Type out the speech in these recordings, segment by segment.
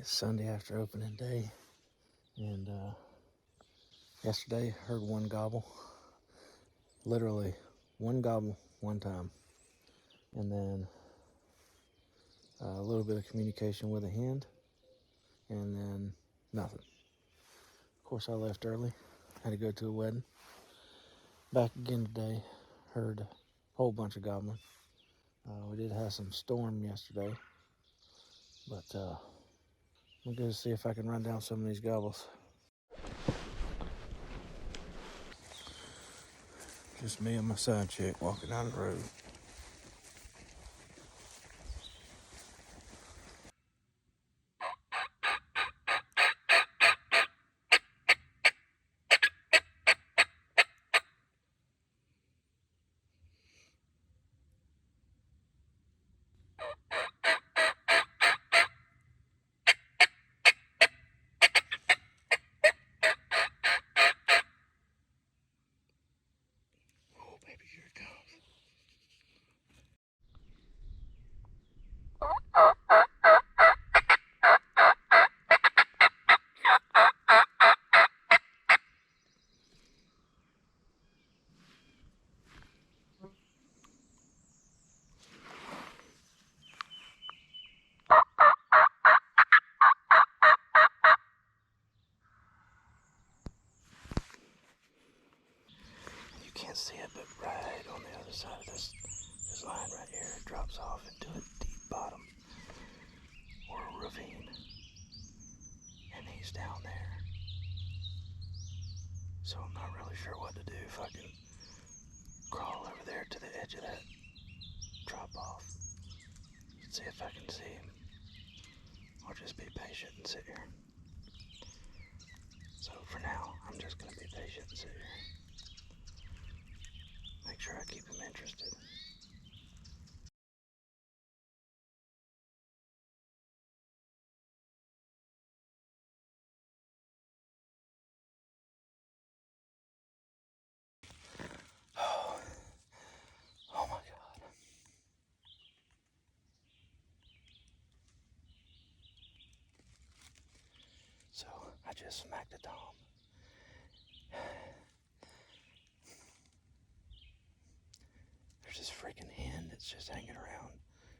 It's Sunday after opening day, and yesterday heard one gobble, literally one gobble one time, and then a little bit of communication with a hen, and then nothing. Of course, I left early, had to go to a wedding. Back again today, heard a whole bunch of gobbling. We did have some storm yesterday, but I'm going to see if I can run down some of these gobbles. Just me and my side chick walking down the road. Oh, baby, here it comes. You can't see it, but right on the other side of this line right here, it drops off into a deep bottom or a ravine, and he's down there. So I'm not really sure what to do, if I can crawl over there to the edge of that drop off and see if I can see him, or just be patient and sit here. So for now, I'm just going to be patient and sit here. Make sure I keep him interested. Oh my God. So I just smacked a tom. There's this freaking hen that's just hanging around.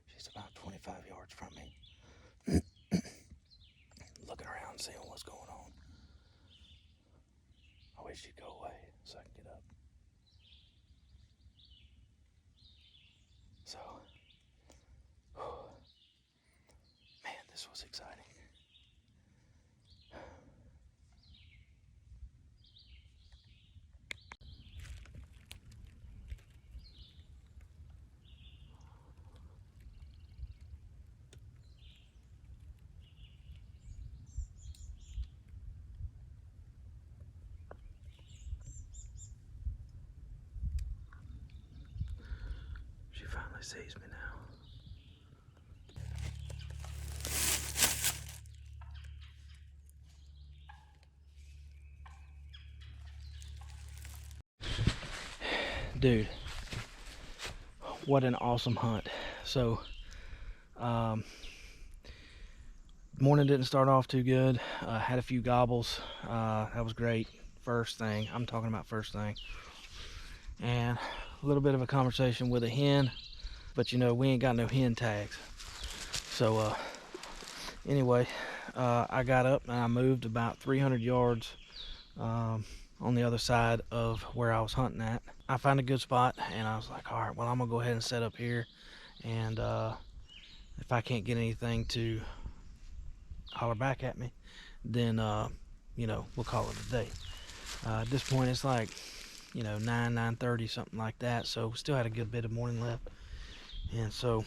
She's about 25 yards from me. Looking around, seeing what's going on. I wish she'd go away so I can get up. So, man, this was exciting. She finally sees me now. Dude, what an awesome hunt. So, morning didn't start off too good. Had a few gobbles. That was great. First thing, I'm talking about first thing. And a little bit of a conversation with a hen, but you know, we ain't got no hen tags. So, anyway, I got up and I moved about 300 yards on the other side of where I was hunting at. I found a good spot and I was like, all right, well, I'm gonna go ahead and set up here, and if I can't get anything to holler back at me, then you know, we'll call it a day. At this point it's like, you know, 9:30, something like that, so we still had a good bit of morning left. And so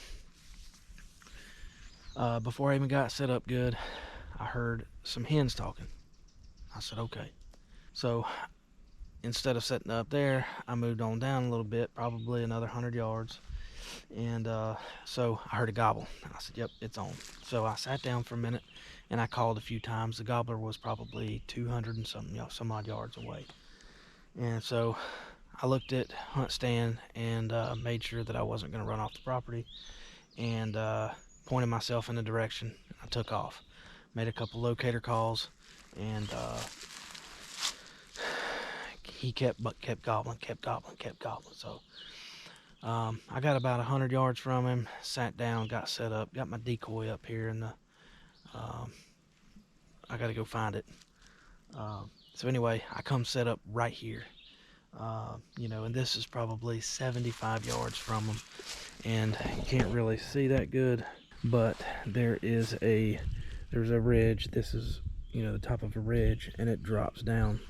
before I even got set up good, I heard some hens talking. I said, okay. So instead of setting up there, I moved on down a little bit, probably another 100 yards. And so I heard a gobble. And I said, yep, it's on. So I sat down for a minute and I called a few times. The gobbler was probably 200 and some odd yards away. And so I looked at hunt stand and made sure that I wasn't going to run off the property, and pointed myself in the direction. I took off. made a couple locator calls, and he kept gobbling. So I got about 100 yards from him, sat down, got set up, got my decoy up here, and I got to go find it. So anyway, I come set up right here, and this is probably 75 yards from him, and you can't really see that good, but there's a ridge. This is, the top of a ridge, and it drops down.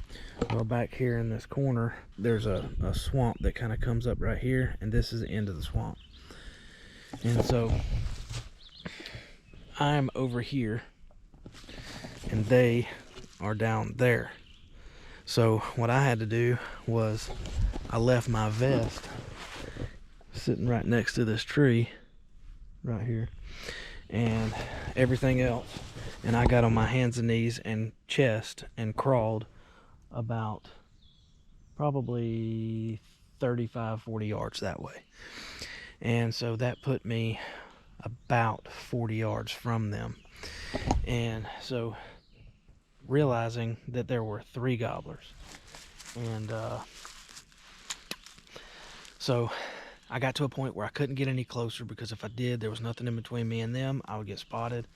Well, back here in this corner, there's a swamp that kind of comes up right here, and this is the end of the swamp. And so I'm over here, and they are down there. So what I had to do was I left my vest sitting right next to this tree right here, and everything else, and I got on my hands and knees and chest and crawled about probably 35-40 yards that way. And so that put me about 40 yards from them. And so realizing that there were 3 gobblers, and so I got to a point where I couldn't get any closer, because if I did, there was nothing in between me and them. I would get spotted.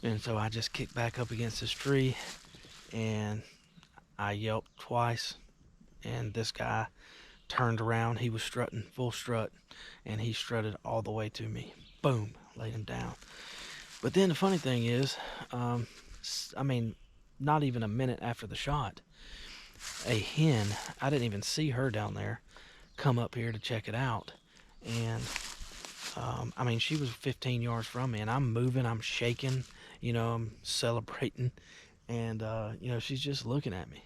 And so I just kicked back up against this tree, and I yelped twice, and this guy turned around. He was strutting full strut, and he strutted all the way to me. Boom, laid him down. But then the funny thing is, not even a minute after the shot, a hen, I didn't even see her down there, come up here to check it out. And she was 15 yards from me, and I'm moving, I'm shaking, I'm celebrating, and she's just looking at me.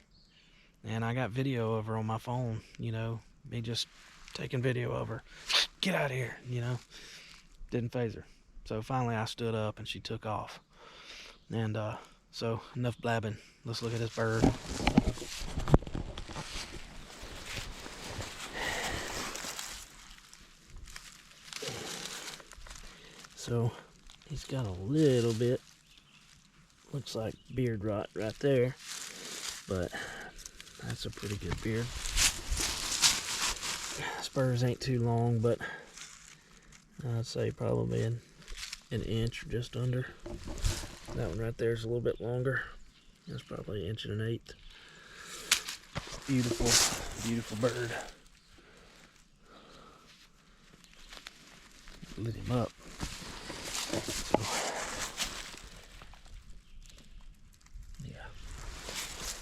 And I got video of her on my phone, me just taking video of her. Get out of here, didn't faze her. So finally I stood up, and she took off. And so enough blabbing, let's look at this bird. So he's got a little bit, looks like beard rot right there, but that's a pretty good beard. Spurs ain't too long, but I'd say probably an inch or just under. That one right there is a little bit longer. That's probably 1 1/8 inches. Beautiful bird. Lit him up. So, yeah,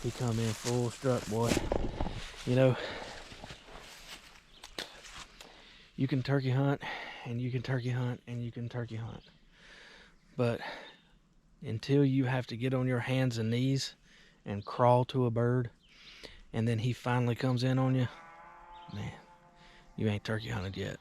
he come in full strut, boy. You can turkey hunt, and you can turkey hunt, and you can turkey hunt, but until you have to get on your hands and knees and crawl to a bird, and then he finally comes in on you, man, you ain't turkey hunted yet.